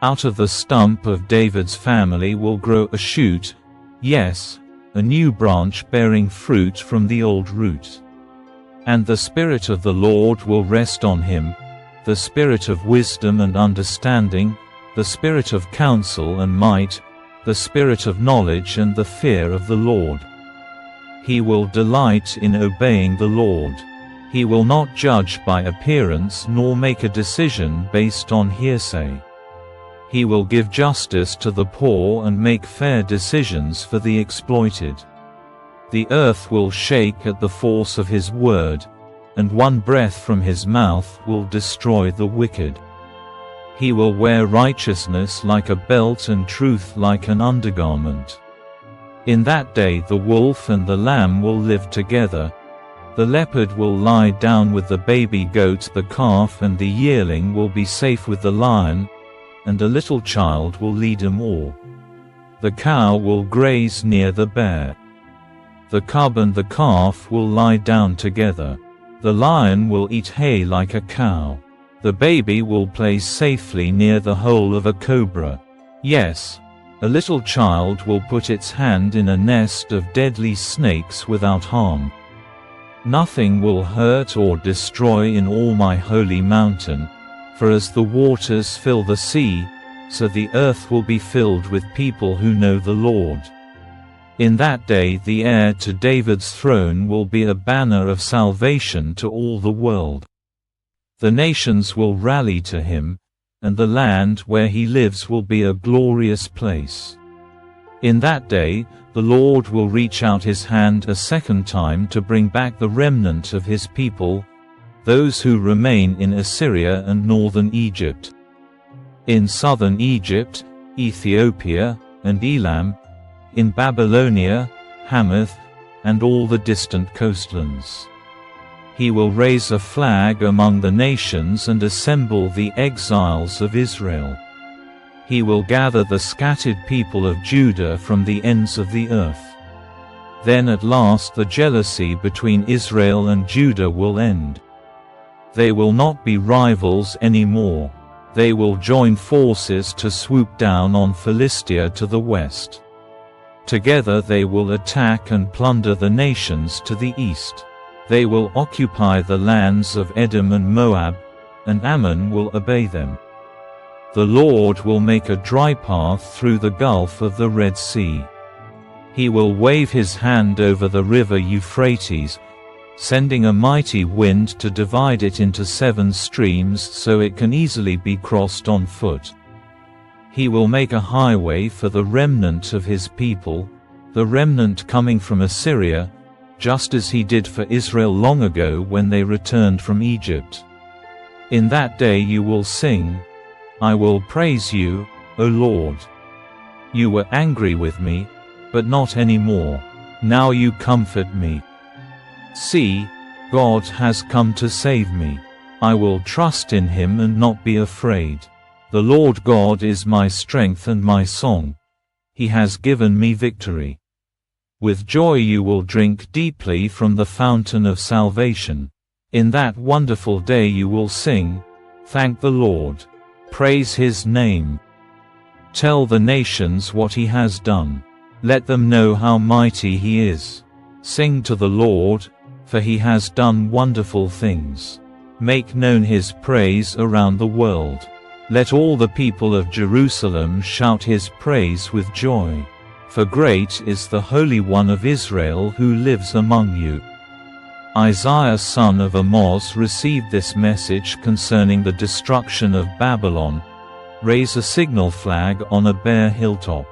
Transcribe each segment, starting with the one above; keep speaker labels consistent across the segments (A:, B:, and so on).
A: Out of the stump of David's family will grow a shoot, yes, a new branch bearing fruit from the old root. And the Spirit of the Lord will rest on him, the Spirit of wisdom and understanding, the Spirit of counsel and might, the Spirit of knowledge and the fear of the Lord. He will delight in obeying the Lord. He will not judge by appearance nor make a decision based on hearsay. He will give justice to the poor and make fair decisions for the exploited. The earth will shake at the force of his word, and one breath from his mouth will destroy the wicked. He will wear righteousness like a belt and truth like an undergarment. In that day the wolf and the lamb will live together. The leopard will lie down with the baby goat, the calf and the yearling will be safe with the lion, and a little child will lead them all. The cow will graze near the bear. The cub and the calf will lie down together. The lion will eat hay like a cow. The baby will play safely near the hole of a cobra. Yes, a little child will put its hand in a nest of deadly snakes without harm. Nothing will hurt or destroy in all my holy mountain, for as the waters fill the sea, so the earth will be filled with people who know the Lord. In that day the heir to David's throne will be a banner of salvation to all the world. The nations will rally to him, and the land where he lives will be a glorious place. In that day, the Lord will reach out his hand a second time to bring back the remnant of his people, those who remain in Assyria and northern Egypt. In southern Egypt, Ethiopia, and Elam, in Babylonia, Hamath, and all the distant coastlands. He will raise a flag among the nations and assemble the exiles of Israel. He will gather the scattered people of Judah from the ends of the earth. Then at last the jealousy between Israel and Judah will end. They will not be rivals anymore. They will join forces to swoop down on Philistia to the west. Together they will attack and plunder the nations to the east. They will occupy the lands of Edom and Moab, and Ammon will obey them. The Lord will make a dry path through the gulf of the Red Sea. He will wave his hand over the river Euphrates, sending a mighty wind to divide it into 7 streams so it can easily be crossed on foot. He will make a highway for the remnant of his people, the remnant coming from Assyria, just as he did for Israel long ago when they returned from Egypt. In that day you will sing, I will praise you, O Lord. You were angry with me, but not anymore. Now you comfort me. See, God has come to save me. I will trust in him and not be afraid. The Lord God is my strength and my song. He has given me victory. With joy you will drink deeply from the fountain of salvation. In that wonderful day you will sing, thank the Lord. Praise his name. Tell the nations what he has done. Let them know how mighty he is. Sing to the Lord, for he has done wonderful things. Make known his praise around the world. Let all the people of Jerusalem shout his praise with joy. For great is the Holy One of Israel who lives among you. Isaiah son of Amoz received this message concerning the destruction of Babylon. Raise a signal flag on a bare hilltop.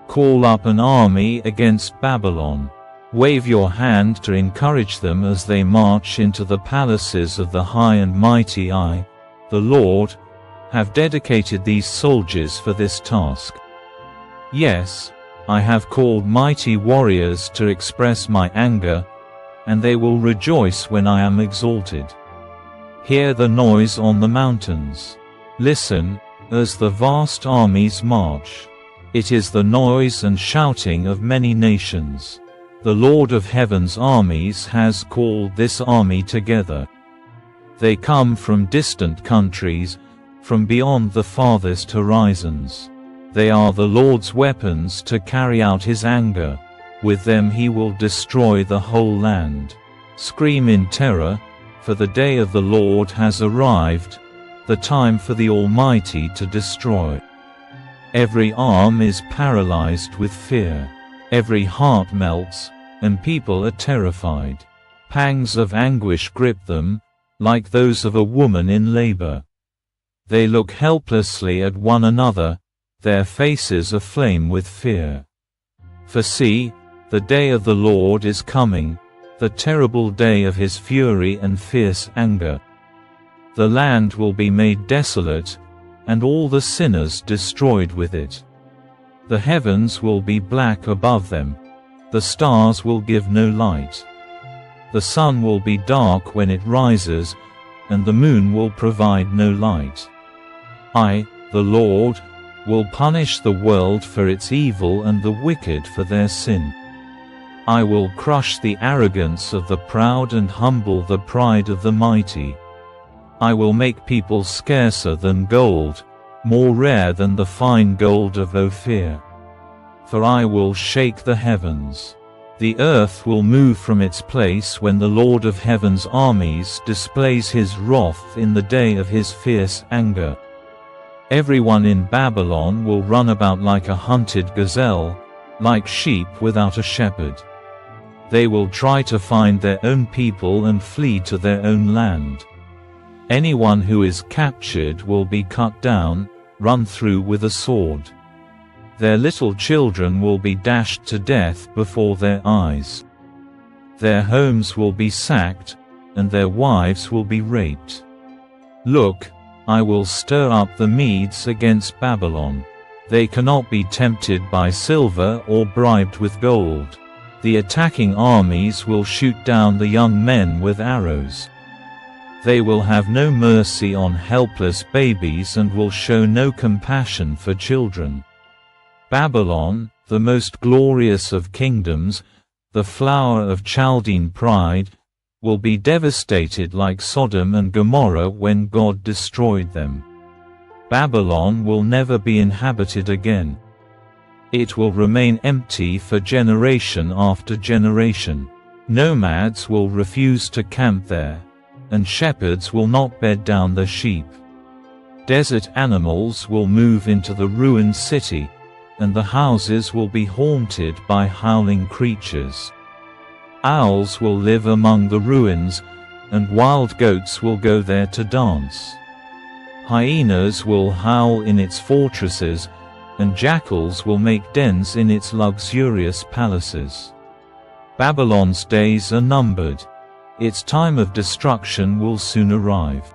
A: Call up an army against Babylon. Wave your hand to encourage them as they march into the palaces of the high and mighty. I, the Lord, have dedicated these soldiers for this task. Yes, I have called mighty warriors to express my anger, and they will rejoice when I am exalted. Hear the noise on the mountains. Listen, as the vast armies march. It is the noise and shouting of many nations. The Lord of heaven's armies has called this army together. They come from distant countries, from beyond the farthest horizons. They are the Lord's weapons to carry out his anger. With them he will destroy the whole land. Scream in terror, for the day of the Lord has arrived, the time for the Almighty to destroy. Every arm is paralyzed with fear. Every heart melts, and people are terrified. Pangs of anguish grip them, like those of a woman in labor. They look helplessly at one another, their faces aflame with fear. For see, the day of the Lord is coming, the terrible day of his fury and fierce anger. The land will be made desolate, and all the sinners destroyed with it. The heavens will be black above them. The stars will give no light. The sun will be dark when it rises, and the moon will provide no light. I, the Lord, will punish the world for its evil and the wicked for their sin. I will crush the arrogance of the proud and humble the pride of the mighty. I will make people scarcer than gold, more rare than the fine gold of Ophir. For I will shake the heavens. The earth will move from its place when the Lord of heaven's armies displays his wrath in the day of his fierce anger. Everyone in Babylon will run about like a hunted gazelle, like sheep without a shepherd. They will try to find their own people and flee to their own land. Anyone who is captured will be cut down, run through with a sword. Their little children will be dashed to death before their eyes. Their homes will be sacked, and their wives will be raped. Look, I will stir up the Medes against Babylon. They cannot be tempted by silver or bribed with gold. The attacking armies will shoot down the young men with arrows. They will have no mercy on helpless babies and will show no compassion for children. Babylon, the most glorious of kingdoms, the flower of Chaldean pride, will be devastated like Sodom and Gomorrah when God destroyed them. Babylon will never be inhabited again. It will remain empty for generation after generation. Nomads will refuse to camp there, and shepherds will not bed down their sheep. Desert animals will move into the ruined city, and the houses will be haunted by howling creatures. Owls will live among the ruins, and wild goats will go there to dance. Hyenas will howl in its fortresses, and jackals will make dens in its luxurious palaces. Babylon's days are numbered. Its time of destruction will soon arrive.